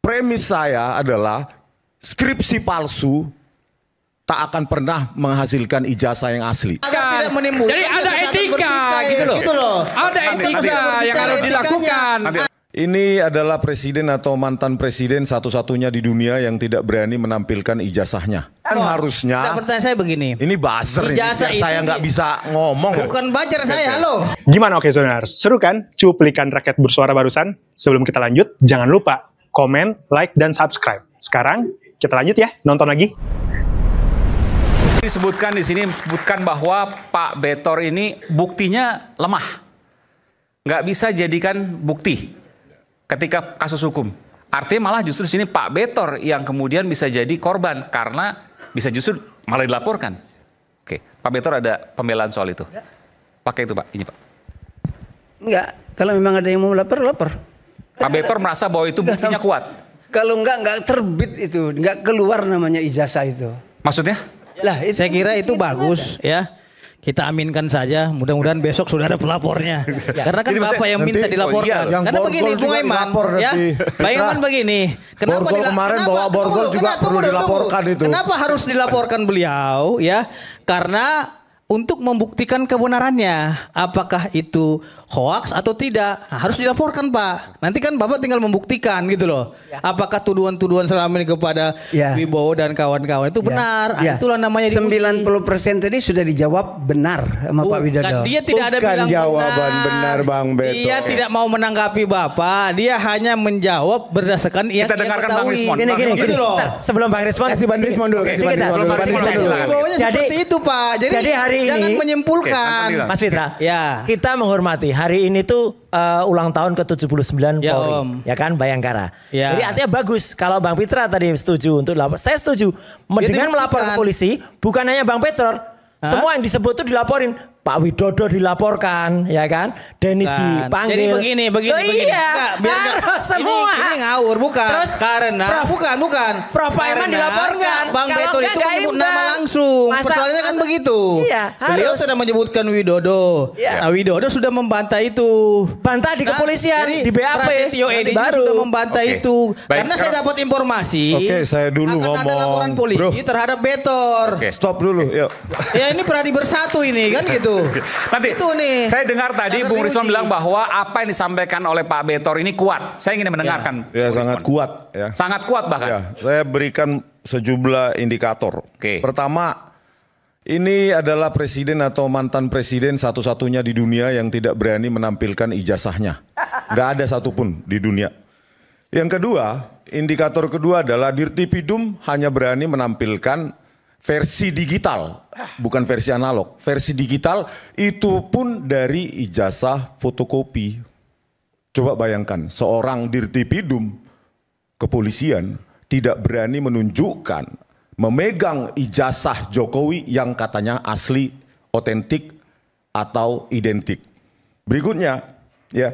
premis saya adalah skripsi palsu tak akan pernah menghasilkan ijazah yang asli. Tidak menimbulkan. Jadi ada etika gitu loh. Ada etika yang harus dilakukan. Ini adalah presiden atau mantan presiden satu-satunya di dunia yang tidak berani menampilkan ijazahnya. Kan harusnya. Pertanyaan saya begini. Ini buzzer ijazah saya nggak bisa ngomong. Bukan buzzer saya, halo. Gimana oke Zoners? Seru kan cuplikan rakyat bersuara barusan? Sebelum kita lanjut, jangan lupa komen, like, dan subscribe. Sekarang kita lanjut ya, nonton lagi. Disebutkan di sini bahwa Pak Betor ini buktinya lemah. Nggak bisa jadikan bukti ketika kasus hukum. Artinya malah justru di sini Pak Betor yang kemudian bisa jadi korban karena bisa justru malah dilaporkan. Oke, Pak Betor ada pembelaan soal itu. Pakai itu Pak, ini Pak. Enggak, kalau memang ada yang mau lapor. Pak Betor merasa bahwa itu buktinya kuat. Kalau enggak terbit itu, enggak keluar namanya ijazah itu. Maksudnya? Lah, itu saya kira itu bagus ya. Kita aminkan saja, mudah-mudahan besok sudah ada pelapornya. Karena kan Bapak yang minta dilaporkan. Karena begini, Bung Aiman, ya. Bayangkan begini. Kenapa kemarin bawa borgol juga perlu dilaporkan itu. Kenapa harus dilaporkan beliau ya? Karena untuk membuktikan kebenarannya, apakah itu hoaks atau tidak, harus dilaporkan Pak. Nanti kan Bapak tinggal membuktikan gitu loh. Apakah tuduhan-tuduhan selama ini kepada Wibowo dan kawan-kawan itu benar? Itulah namanya 90% tadi sudah dijawab benar sama Pak Widodo. Dia tidak ada bilang jawaban benar Bang Beto. Dia tidak mau menanggapi Bapak. Dia hanya menjawab berdasarkan yang kita dengarkan Bang Rismon. Gini. Gitu loh. Sebelum Bang Rismon. Kasih Bang Rismon dulu. Jadi seperti itu Pak. Jadi hari ini jangan menyimpulkan. Mas Fitra, ya. Kita menghormati hari ini tuh ulang tahun ke-79 Polri, ya kan, Bayangkara. Ya. Jadi artinya bagus kalau Bang Fitra tadi setuju untuk lapor. Saya setuju dengan melapor ke polisi, bukan hanya Bang Petor. Semua yang disebut tuh dilaporin. Pak Widodo dilaporkan, ya kan? Denis dipanggil. Jadi begini. Iya, harus semua. Ini ngawur, bukan. Terus karena bukan. Prof Aiman dilaporkan. Bang Beto itu menyebut nama langsung. Persoalannya kan begitu. Iya, beliau sudah menyebutkan Widodo. Iya. Nah, Widodo sudah membantah itu. Bantah di kepolisian, di BAP. Prasetyo Edi sudah membantah itu. Karena saya dapat informasi. Oke, saya dulu ngomong. Akan ada laporan polisi terhadap Betor. Stop dulu, yuk. Ya ini Pradi bersatu ini kan gitu. Nanti itu nih. Saya dengar tadi Bung Rismon bilang bahwa apa yang disampaikan oleh Pak Betor ini kuat. Saya ingin mendengarkan. Ya, sangat kuat ya. Sangat kuat bahkan. Ya, saya berikan sejumlah indikator. Pertama, ini adalah presiden atau mantan presiden satu-satunya di dunia yang tidak berani menampilkan ijazahnya. Nggak ada satupun di dunia. Yang kedua, indikator kedua adalah Dirtipidum hanya berani menampilkan versi digital, bukan versi analog. Versi digital itu pun dari ijazah fotokopi. Coba bayangkan, seorang Dirtipidum kepolisian tidak berani menunjukkan, memegang ijazah Jokowi yang katanya asli, otentik, atau identik. Berikutnya, ya,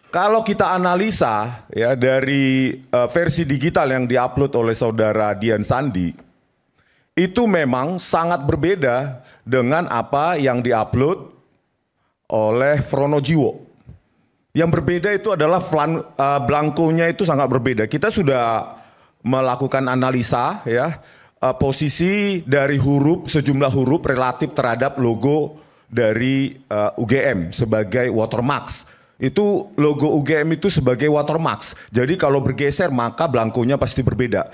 kalau kita analisa ya dari versi digital yang diupload oleh saudara Dian Sandi, itu memang sangat berbeda dengan apa yang diupload oleh Fronojiwo. Yang berbeda itu adalah blankonya itu sangat berbeda. Kita sudah melakukan analisa ya posisi dari sejumlah huruf relatif terhadap logo dari UGM sebagai watermarks. Itu logo UGM itu sebagai watermarks. Jadi kalau bergeser maka blankonya pasti berbeda.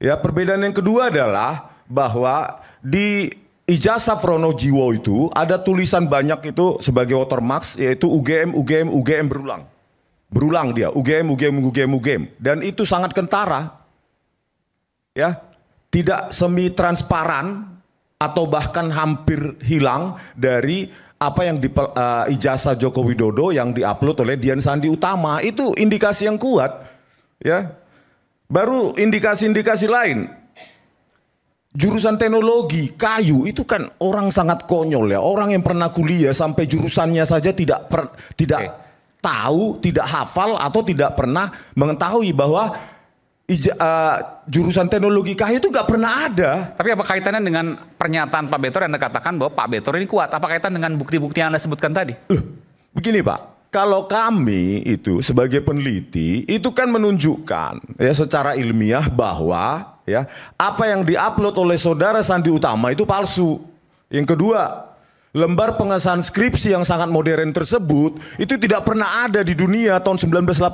Ya, perbedaan yang kedua adalah bahwa di ijazah Fronojiwo itu ada tulisan banyak itu sebagai watermarks, yaitu UGM berulang. Berulang dia, UGM. Dan itu sangat kentara. Ya, tidak semi transparan atau bahkan hampir hilang dari apa yang di ijazah Joko Widodo yang diupload oleh Dian Sandi Utama. Itu indikasi yang kuat. Ya. Baru indikasi-indikasi lain. Jurusan teknologi, kayu, itu kan orang sangat konyol ya. Orang yang pernah kuliah sampai jurusannya saja tidak tahu, tidak hafal atau tidak pernah mengetahui bahwa jurusan teknologi kayu itu gak pernah ada. Tapi apa kaitannya dengan pernyataan Pak Betor yang Anda katakan bahwa Pak Betor ini kuat? Apa kaitan dengan bukti-bukti yang Anda sebutkan tadi? Begini Pak, kalau kami itu sebagai peneliti itu kan menunjukkan ya secara ilmiah bahwa ya apa yang diupload oleh saudara Sandi Utama itu palsu. Yang kedua, lembar pengesahan skripsi yang sangat modern tersebut itu tidak pernah ada di dunia tahun 1985.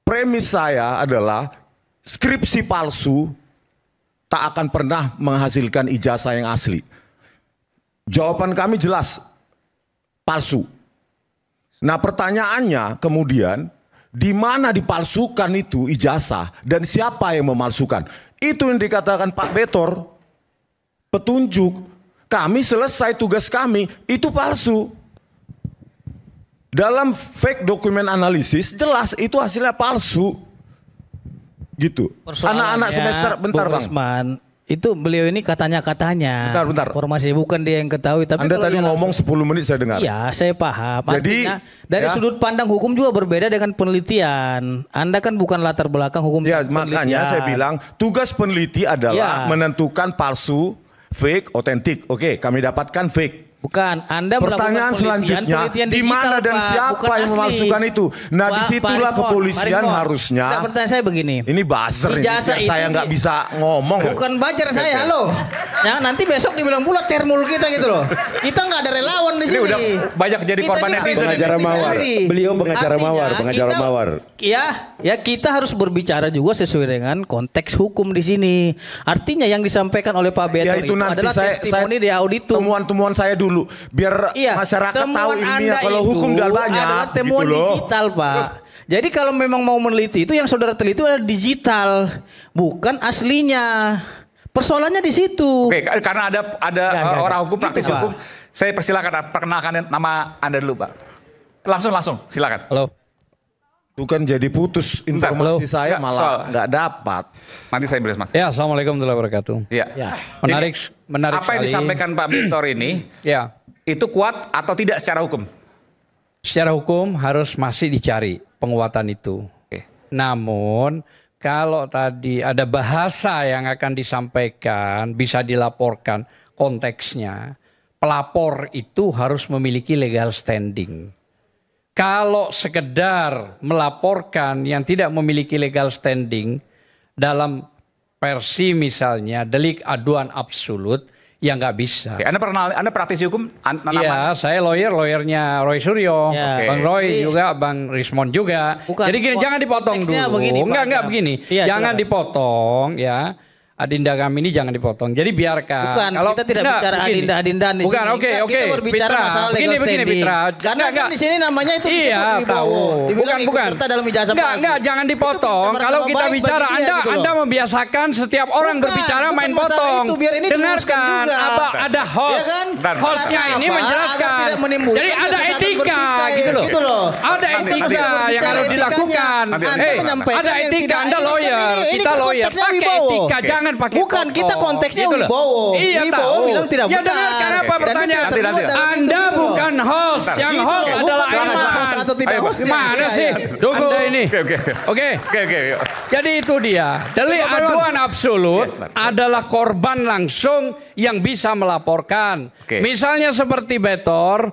Premis saya adalah skripsi palsu tak akan pernah menghasilkan ijazah yang asli. Jawaban kami jelas, palsu. Nah pertanyaannya kemudian, di mana dipalsukan itu ijazah dan siapa yang memalsukan? Itu yang dikatakan Pak Betor, petunjuk. Kami selesai tugas kami, itu palsu. Dalam fake document analysis jelas itu hasilnya palsu. Gitu. Anak-anak semester, bentar Bang. Risman, itu beliau ini katanya-katanya. Bentar. Informasi bukan dia yang ketahui. Tapi Anda tadi ngomong 10 menit saya dengar. Iya, saya paham. Jadi, artinya, dari sudut pandang hukum juga berbeda dengan penelitian. Anda kan bukan latar belakang hukum. Ya, makanya saya bilang tugas peneliti adalah menentukan palsu, fake, otentik. Oke, kami dapatkan fake. Bukan, Anda pertanyaan selanjutnya, di mana dan siapa yang memasukkan itu? Nah, disitulah kepolisian harusnya. Pertanyaan saya begini. Ini buzzer ini, saya nggak bisa ngomong. Bukan buzzer saya, halo. Ya, nanti besok dibilang pula termul kita gitu loh. Kita nggak ada relawan di sini. Ini udah banyak jadi korban netizen. Pengacara mawar. Beliau pengacara mawar. Ya kita harus berbicara juga sesuai dengan konteks hukum di sini. Artinya yang disampaikan oleh Pak Betor itu nanti adalah testimoni di auditum. Temuan-temuan saya dulu biar masyarakat tahu ilmiah kalau hukum udah banyak adalah temuan gitu digital Pak. Jadi kalau memang mau meneliti itu yang saudara teliti adalah digital, bukan aslinya. Persoalannya di situ. Oke, karena ada orang hukum, praktisi hukum, saya perkenalkan nama Anda dulu Pak. Langsung silakan. Halo. Itu kan jadi putus informasi saya malah nggak dapat. Nanti saya beres Mas. Ya, assalamualaikum warahmatullahi wabarakatuh. Ya. Menarik apa yang disampaikan Pak Betor ini, itu kuat atau tidak secara hukum? Secara hukum harus masih dicari penguatan itu. Namun kalau tadi ada bahasa yang akan disampaikan, bisa dilaporkan konteksnya, pelapor itu harus memiliki legal standing. Kalau sekedar melaporkan yang tidak memiliki legal standing dalam versi misalnya delik aduan absolut, ya nggak bisa. Oke, Anda praktisi hukum? Iya, saya lawyernya Roy Suryo, Bang Roy juga, Bang Rismon juga. Bukan, jadi gini, jangan dipotong dulu. Enggak begini. Jangan dipotong ya. Adinda kami ini jangan dipotong. Jadi biarkan. Bukan, kalau kita tidak bicara adinda-adindan di sini. Bukan, oke. Kita berbicara masalah legal standing. Begini, Karena kan di sini namanya itu iya, tahu. Bukan. Dalam ijazah enggak, jangan dipotong. Kalau kita bicara, Anda membiasakan setiap orang berbicara main potong. Dengarkan, ada host. Hostnya ini menjelaskan. Jadi ada etika gitu loh. Ada etika yang harus dilakukan. Ada etika, Anda lawyer, kita lawyer. Pakai etika, jangan pakai bukan potong. Kita konteksnya gitu Wibowo. Iya, Wibowo bilang tidak benar. Ya dengarkan apa pertanyaan. Anda bukan host. Yang host adalah Aiman. Atau tidak host. Mana sih? Anda ini. Oke. Jadi itu dia. Delik aduan absolut adalah korban langsung yang bisa melaporkan. Misalnya seperti Betor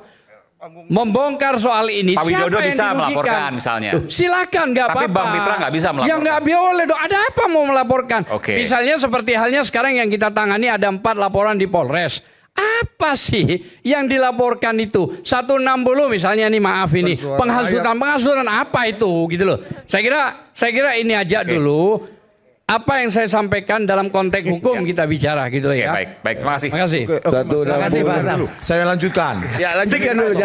membongkar soal ini, Pak Widodo siapa yang bisa dirugikan? melaporkan misalnya. Silakan, nggak apa-apa. Tapi Bang Pitra nggak bisa melaporkan. Ya nggak boleh dong. Ada apa mau melaporkan? Misalnya seperti halnya sekarang yang kita tangani ada 4 laporan di Polres. Apa sih yang dilaporkan itu? 160 misalnya nih, maaf ini penghasutan apa itu gitu loh. Saya kira ini aja dulu. Apa yang saya sampaikan dalam konteks hukum kita bicara gitu ya. Baik, terima kasih. Terima kasih. Terima kasih Pak Sam. Saya lanjutkan. Ya, lanjutkan dulu.